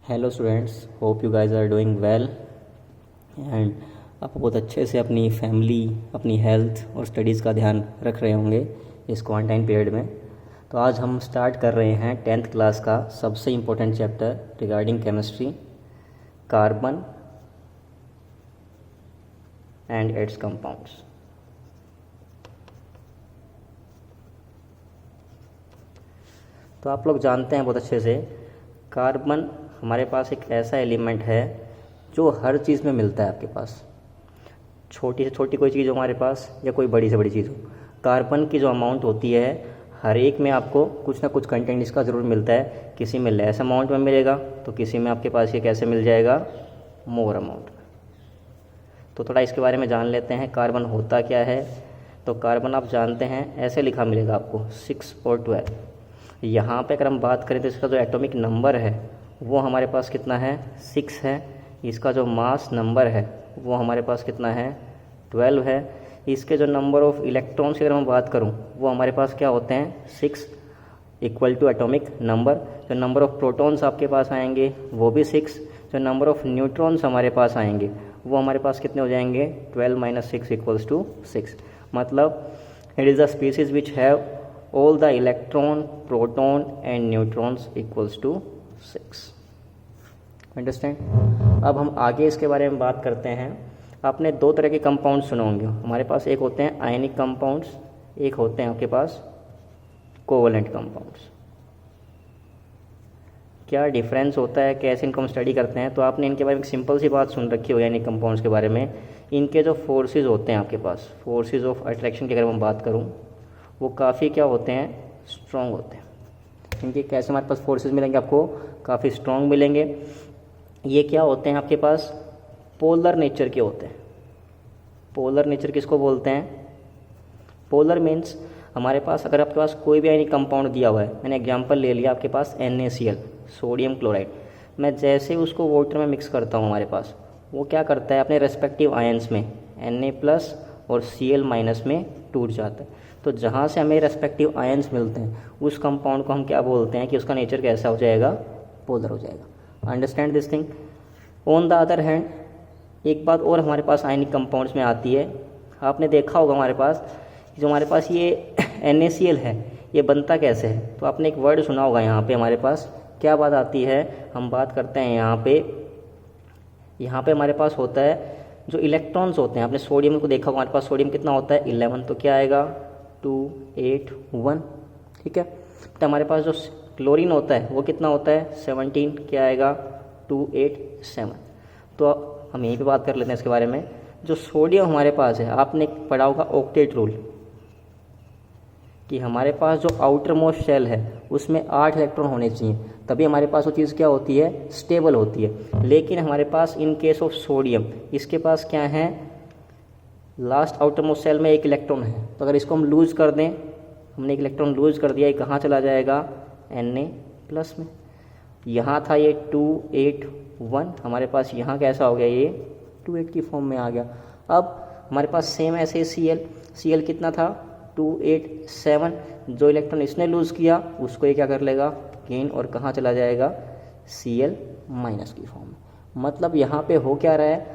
Hello students, hope you guys are doing well and आप बहुत अच्छे से अपनी फैमिली, अपनी हेल्थ और स्टडीज़ का ध्यान रख रहे होंगे इस क्वारंटाइन पीरियड में। तो आज हम स्टार्ट कर रहे हैं 10th क्लास का सबसे important chapter regarding chemistry, carbon and it's compounds. तो आप लोग जानते हैं बहुत अच्छे से, कार्बन हमारे पास एक ऐसा एलिमेंट है जो हर चीज़ में मिलता है आपके पास। छोटी से छोटी कोई चीज़ हो हमारे पास या कोई बड़ी से बड़ी चीज़ हो, कार्बन की जो अमाउंट होती है हर एक में आपको कुछ ना कुछ कंटेंट इसका ज़रूर मिलता है। किसी में लेस अमाउंट में मिलेगा तो किसी में आपके पास ये कैसे मिल जाएगा, मोर अमाउंट में। तो थोड़ा इसके बारे में जान लेते हैं, कार्बन होता क्या है। तो कार्बन आप जानते हैं ऐसे लिखा मिलेगा आपको 6 और 12। यहाँ पे अगर हम बात करें तो इसका जो एटॉमिक नंबर है वो हमारे पास कितना है, 6 है। इसका जो मास नंबर है वो हमारे पास कितना है, 12 है। इसके जो नंबर ऑफ इलेक्ट्रॉन्स की अगर मैं बात करूँ वो हमारे पास क्या होते हैं, 6 इक्वल टू एटॉमिक नंबर। जो नंबर ऑफ प्रोटॉन्स आपके पास आएंगे वो भी 6। जो नंबर ऑफ न्यूट्रॉन्स हमारे पास आएंगे वो हमारे पास कितने हो जाएंगे, 12 माइनस 6 इक्वल्स टू 6। मतलब it is the species which have all the electron, proton and neutrons equals to 6. Understand. अब हम आगे इसके बारे में बात करते हैं। आपने दो तरह के कंपाउंड सुने होंगे हमारे पास, एक होते हैं आयनिक कंपाउंड्स, एक होते हैं आपके पास कोवलेंट कंपाउंड्स। क्या डिफरेंस होता है, कैसे इनको हम स्टडी करते हैं, तो आपने इनके बारे में सिंपल सी बात सुन रखी होगी आयनिक कंपाउंड्स के बारे में। इनके जो फोर्सेज होते हैं आपके पास, फोर्सेज ऑफ अट्रैक्शन की अगर मैं बात करूँ वो काफ़ी क्या होते हैं, स्ट्रॉन्ग होते हैं। इनके कैसे हमारे पास फोर्सेस मिलेंगे, आपको काफ़ी स्ट्रॉन्ग मिलेंगे। ये क्या होते हैं आपके पास, पोलर नेचर के होते हैं। पोलर नेचर किसको बोलते हैं, पोलर मीन्स हमारे पास अगर आपके पास कोई भी आयनिक कंपाउंड दिया हुआ है, मैंने एग्जांपल ले लिया आपके पास NaCl, सोडियम क्लोराइड। मैं जैसे उसको वाटर में मिक्स करता हूँ हमारे पास, वो क्या करता है अपने रेस्पेक्टिव आयंस में Na+ और Cl- में टूट जाता है। तो जहाँ से हमें रेस्पेक्टिव आयंस मिलते हैं उस कंपाउंड को हम क्या बोलते हैं कि उसका नेचर कैसा हो जाएगा, पोलर हो जाएगा। Understand this thing. On the other hand एक बात और हमारे पास आयनिक कंपाउंड्स में आती है। आपने देखा होगा हमारे पास जो हमारे पास ये NaCl है, ये बनता कैसे है। तो आपने एक वर्ड सुना होगा यहाँ पे हमारे पास क्या बात आती है, हम बात करते हैं यहाँ पे हमारे पास होता है जो इलेक्ट्रॉन्स होते हैं। आपने सोडियम को देखा होगा, हमारे पास सोडियम कितना होता है, 11। तो क्या आएगा, 2 8 1, ठीक है। तो हमारे पास जो क्लोरीन होता है वो कितना होता है, 17। क्या आएगा, 2 8 7। तो हम यहीं पे बात कर लेते हैं इसके बारे में। जो सोडियम हमारे पास है, आपने पढ़ा होगा ऑक्टेट रूल, कि हमारे पास जो आउटर मोस्ट शेल है उसमें 8 इलेक्ट्रॉन होने चाहिए, तभी हमारे पास वो चीज़ क्या होती है, स्टेबल होती है। लेकिन हमारे पास इन केस ऑफ सोडियम इसके पास क्या है, लास्ट आउटर मोस्ट शेल में 1 इलेक्ट्रॉन है। तो अगर इसको हम लूज कर दें, हमने 1 इलेक्ट्रॉन लूज कर दिया, ये कहाँ चला जाएगा, Na+ में। यहाँ था ये 2 8 1, हमारे पास यहाँ कैसा हो गया, ये 2 8 की फॉर्म में आ गया। अब हमारे पास सेम ऐसे Cl कितना था, 2 8 7। जो इलेक्ट्रॉन इसने लूज़ किया उसको ये क्या कर लेगा, गेन, और कहाँ चला जाएगा, Cl- की फॉर्म में। मतलब यहाँ पे हो क्या रहा है,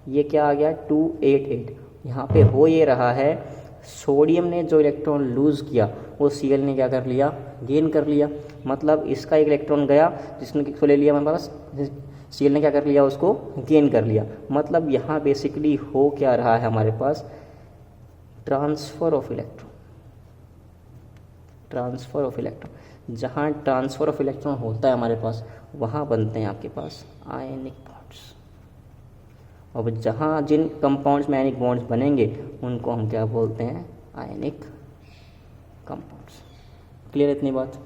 ये क्या आ गया, 2 8 8। यहाँ पे हो ये रहा है, सोडियम ने जो इलेक्ट्रॉन लूज़ किया वो Cl ने क्या कर लिया, गेन कर लिया। मतलब इसका एक इलेक्ट्रॉन गया जिसने किसको ले लिया, हमारे पास Cl ने क्या कर लिया, उसको गेन कर लिया। मतलब यहाँ बेसिकली हो क्या रहा है हमारे पास, transfer of electron. Transfer of electron, जहाँ ट्रांसफ़र ऑफ इलेक्ट्रॉन होता है हमारे पास वहाँ बनते हैं आपके पास आयनिक बॉन्ड्स। और जहाँ जिन कंपाउंड्स में आयनिक बॉन्ड्स बनेंगे उनको हम क्या बोलते हैं, आयनिक कंपाउंड्स। क्लियर है इतनी बात,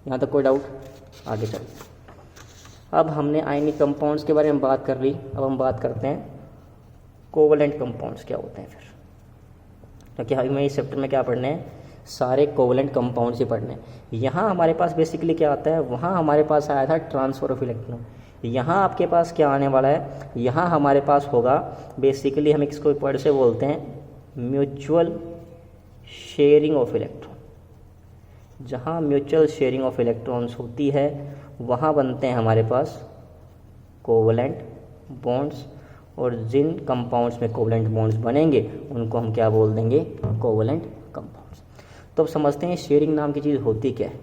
यहाँ तक कोई डाउट, आगे चलते। अब हमने आयनिक कंपाउंड्स के बारे में बात कर ली, अब हम बात करते हैं कोवलेंट कंपाउंड्स क्या होते हैं फिर। क्योंकि हमें इस चैप्टर में क्या पढ़ने हैं, सारे कोवलेंट कंपाउंड्स ही पढ़ने हैं। यहाँ हमारे पास बेसिकली क्या आता है, वहाँ हमारे पास आया था ट्रांसफ़र ऑफ इलेक्ट्रॉन। यहाँ आपके पास क्या आने वाला है, यहाँ हमारे पास होगा बेसिकली, हम इसको वर्ड से बोलते हैं म्यूचुअल शेयरिंग ऑफ इलेक्ट्रॉन। जहाँ म्यूचुअल शेयरिंग ऑफ इलेक्ट्रॉन्स होती है वहाँ बनते हैं हमारे पास कोवलेंट बॉन्ड्स, और जिन कंपाउंड्स में कोवलेंट बॉन्ड्स बनेंगे उनको हम क्या बोल देंगे, कोवलेंट कंपाउंड्स। तो अब समझते हैं शेयरिंग नाम की चीज़ होती क्या है।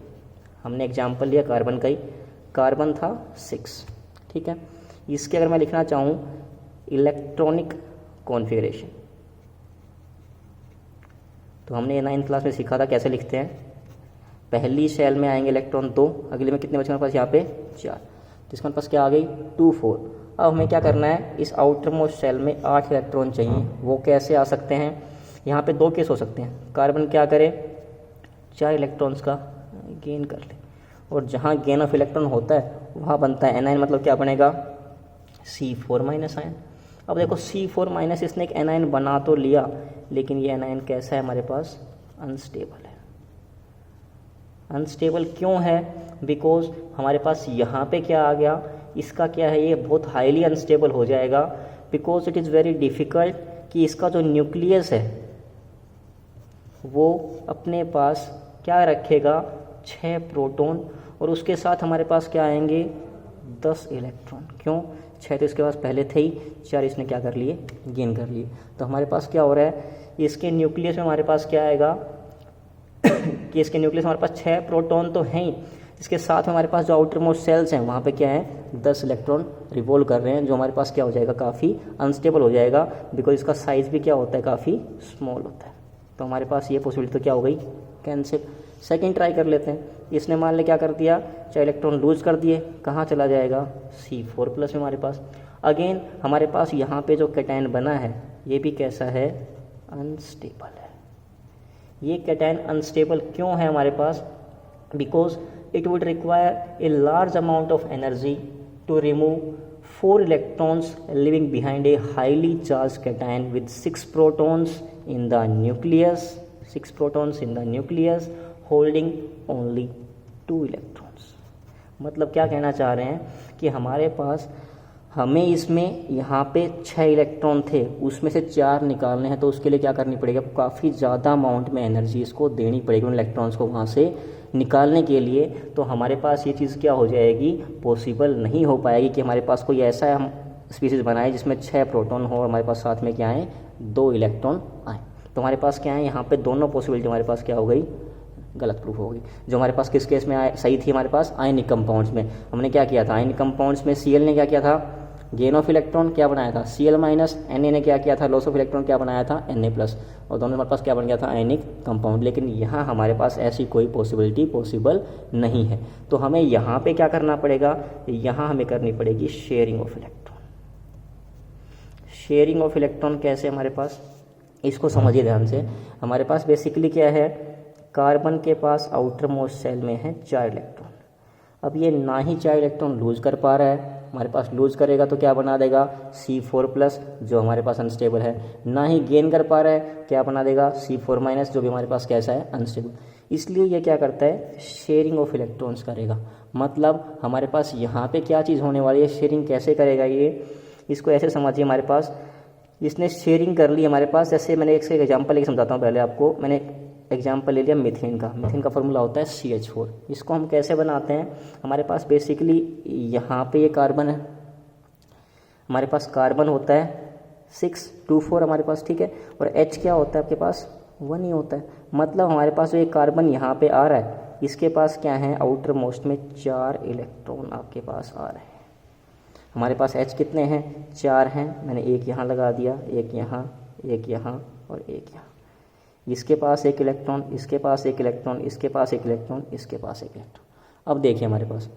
हमने एग्जांपल लिया कार्बन का ही, कार्बन था 6, ठीक है। इसके अगर मैं लिखना चाहूँ इलेक्ट्रॉनिक कॉन्फ़िगरेशन, तो हमने ये 9th क्लास में सीखा था कैसे लिखते हैं। पहली शेल में आएंगे इलेक्ट्रॉन 2, अगले में कितने बचे हमारे पास, यहाँ पे 4, तो इसके हमारे पास क्या आ गई 2 4। अब हमें क्या करना है, इस आउटर मोस्ट शेल में 8 इलेक्ट्रॉन चाहिए। वो कैसे आ सकते हैं, यहाँ पे 2 केस हो सकते हैं। कार्बन क्या करे, 4 इलेक्ट्रॉन्स का गेन कर ले, और जहाँ गेन ऑफ इलेक्ट्रॉन होता है वहाँ बनता है एनायन, मतलब क्या बनेगा C4 माइनस आयन। अब देखो C4 माइनस इसने एक एनायन बना तो लिया, लेकिन ये एनायन कैसा है हमारे पास, अनस्टेबल है। अनस्टेबल क्यों है, बिकॉज हमारे पास यहाँ पे क्या आ गया, इसका क्या है, ये बहुत हाईली अनस्टेबल हो जाएगा, because it is very difficult कि इसका जो न्यूक्लियस है वो अपने पास क्या रखेगा, 6 प्रोटॉन, और उसके साथ हमारे पास क्या आएंगे 10 इलेक्ट्रॉन। क्यों, 6 तो इसके पास पहले थे ही, 4 इसने क्या कर लिए, गेन कर लिए। तो हमारे पास क्या हो रहा है, इसके न्यूक्लियस में हमारे पास क्या आएगा कि इसके न्यूक्लियस हमारे पास 6 प्रोटॉन तो हैं ही, इसके साथ हमारे पास जो आउटर मोस्ट सेल्स हैं वहाँ पे क्या है 10 इलेक्ट्रॉन रिवॉल्व कर रहे हैं, जो हमारे पास क्या हो जाएगा, काफ़ी अनस्टेबल हो जाएगा, बिकॉज इसका साइज़ भी क्या होता है, काफ़ी स्मॉल होता है। तो हमारे पास ये पॉसिबिलिटी तो क्या हो गई, कैंसिल। सेकंड ट्राई कर लेते हैं। इसने मान ले क्या कर दिया, 4 इलेक्ट्रॉन लूज कर दिए, कहाँ चला जाएगा, C4 प्लस में हमारे पास। अगेन हमारे पास यहाँ पे जो कैटायन बना है ये भी कैसा है, अनस्टेबल है। ये कैटायन अनस्टेबल क्यों है हमारे पास, because it would require a large amount of energy to remove 4 electrons leaving behind a highly charged cation with 6 protons in the nucleus, 6 protons in the nucleus holding only 2 electrons। मतलब क्या कहना चाह रहे हैं कि हमारे पास हमें इसमें यहाँ पे 6 इलेक्ट्रॉन थे, उसमें से 4 निकालने हैं, तो उसके लिए क्या करनी पड़ेगी, काफ़ी ज़्यादा अमाउंट में एनर्जी इसको देनी पड़ेगी उन इलेक्ट्रॉन्स को वहाँ से निकालने के लिए। तो हमारे पास ये चीज़ क्या हो जाएगी, पॉसिबल नहीं हो पाएगी कि हमारे पास कोई ऐसा हम स्पीसीज बनाए जिसमें 6 प्रोटॉन हो और हमारे पास साथ में क्या आए, 2 इलेक्ट्रॉन आए। तो हमारे पास क्या है, यहाँ पे दोनों पॉसिबिलिटी हमारे पास क्या हो गई, गलत प्रूफ हो गई। जो हमारे पास किस केस में आए, सही थी हमारे पास आयनिक कंपाउंड्स में। हमने क्या किया था, आयनिक कंपाउंड्स में Cl ने क्या किया था, गेन ऑफ इलेक्ट्रॉन क्या बनाया था, Cl माइनस, Na ने क्या किया था, लॉस ऑफ इलेक्ट्रॉन क्या बनाया था, Na प्लस, और दोनों हमारे पास क्या बन गया था, आयनिक कंपाउंड। लेकिन यहाँ हमारे पास ऐसी कोई पॉसिबिलिटी पॉसिबल नहीं है। तो हमें यहाँ पे क्या करना पड़ेगा, यहाँ हमें करनी पड़ेगी sharing of electron. Sharing of electron कैसे हमारे पास, इसको समझिए ध्यान से। हमारे पास बेसिकली क्या है, कार्बन के पास आउटर मोस्ट सेल में है 4 इलेक्ट्रॉन। अब ये ना ही 4 इलेक्ट्रॉन लूज कर पा रहा है, हमारे पास लूज करेगा तो क्या बना देगा, C4 प्लस, जो हमारे पास अनस्टेबल है। ना ही गेन कर पा रहा है, क्या बना देगा, C4 माइनस, जो भी हमारे पास कैसा है, अनस्टेबल। इसलिए ये क्या करता है, शेयरिंग ऑफ इलेक्ट्रॉन्स करेगा। मतलब हमारे पास यहाँ पे क्या चीज़ होने वाली है, शेयरिंग कैसे करेगा ये, इसको ऐसे समझिए। हमारे पास इसने शेयरिंग कर ली हमारे पास, जैसे मैंने एक एग्जाम्पल लेके समझाता हूँ। पहले आपको मैंने एग्जाम्पल ले लिया मीथेन का। मीथेन का फॉर्मूला होता है CH4। इसको हम कैसे बनाते हैं, हमारे पास बेसिकली यहाँ पे ये कार्बन है, हमारे पास कार्बन होता है 6 2 4 हमारे पास, ठीक है, और H क्या होता है आपके पास, 1 ही होता है। मतलब हमारे पास जो ये कार्बन यहाँ पे आ रहा है, इसके पास क्या है, आउटर मोस्ट में 4 इलेक्ट्रॉन आपके पास आ रहे हैं। हमारे पास H कितने हैं, 4 हैं। मैंने एक यहाँ लगा दिया, एक यहाँ, एक यहाँ और एक यहाँ। इसके पास 1 इलेक्ट्रॉन, इसके पास 1 इलेक्ट्रॉन, इसके पास 1 इलेक्ट्रॉन, इसके पास 1 इलेक्ट्रॉन। अब देखिए हमारे पास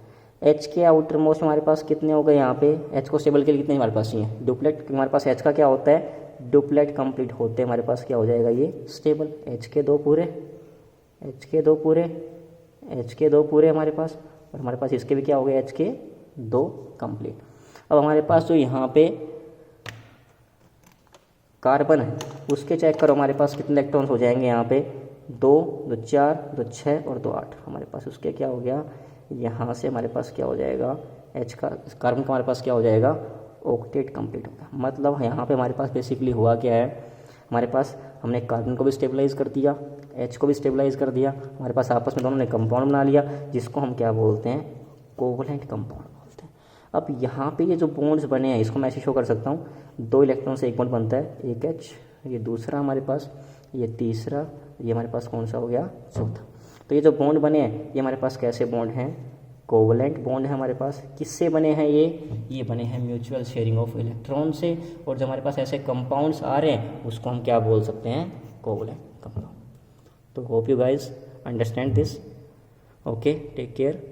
H के आउटर मोस्ट हमारे पास कितने हो गए, यहाँ पे H को स्टेबल के लिए कितने हमारे पास चाहिए, डुप्लेट। हमारे पास H का क्या होता है, डुप्लेट कंप्लीट होते हमारे पास क्या हो जाएगा, ये स्टेबल। H के 2 पूरे, H के 2 पूरे, H के 2 पूरे हमारे पास, और हमारे पास इसके भी क्या हो गए, H के 2 कंप्लीट। अब हमारे पास जो यहाँ पे कार्बन है उसके चेक करो, हमारे पास कितने इलेक्ट्रॉन्स हो जाएंगे, यहाँ पे 2 2 4 2 6 और 2 8। हमारे पास उसके क्या हो गया, यहाँ से हमारे पास क्या हो जाएगा, H का कार्बन का हमारे पास क्या हो जाएगा, ऑक्टेट कंप्लीट होगा। मतलब यहाँ पे हमारे पास बेसिकली हुआ क्या है, हमारे पास हमने कार्बन को भी स्टेबलाइज कर दिया, H को भी स्टेबलाइज कर दिया, हमारे पास आपस में दोनों ने कंपाउंड बना लिया, जिसको हम क्या बोलते हैं, कोवलेंट कंपाउंड बोलते हैं। अब यहाँ पे ये जो बॉन्ड्स बने हैं इसको मैं ऐसे शो कर सकता हूँ, 2 इलेक्ट्रॉन से एक बॉन्ड बनता है, एक H, ये दूसरा हमारे पास, ये तीसरा, ये हमारे पास कौन सा हो गया, चौथा। तो ये जो बॉन्ड बने हैं ये हमारे पास कैसे बॉन्ड हैं, कोवलेंट बॉन्ड है हमारे पास। किससे बने हैं ये बने हैं म्यूचुअल शेयरिंग ऑफ इलेक्ट्रॉन से। और जो हमारे पास ऐसे कंपाउंड्स आ रहे हैं उसको हम क्या बोल सकते हैं, कोवलेंट कंपाउंड। तो hope you guys understand this. Okay, take care.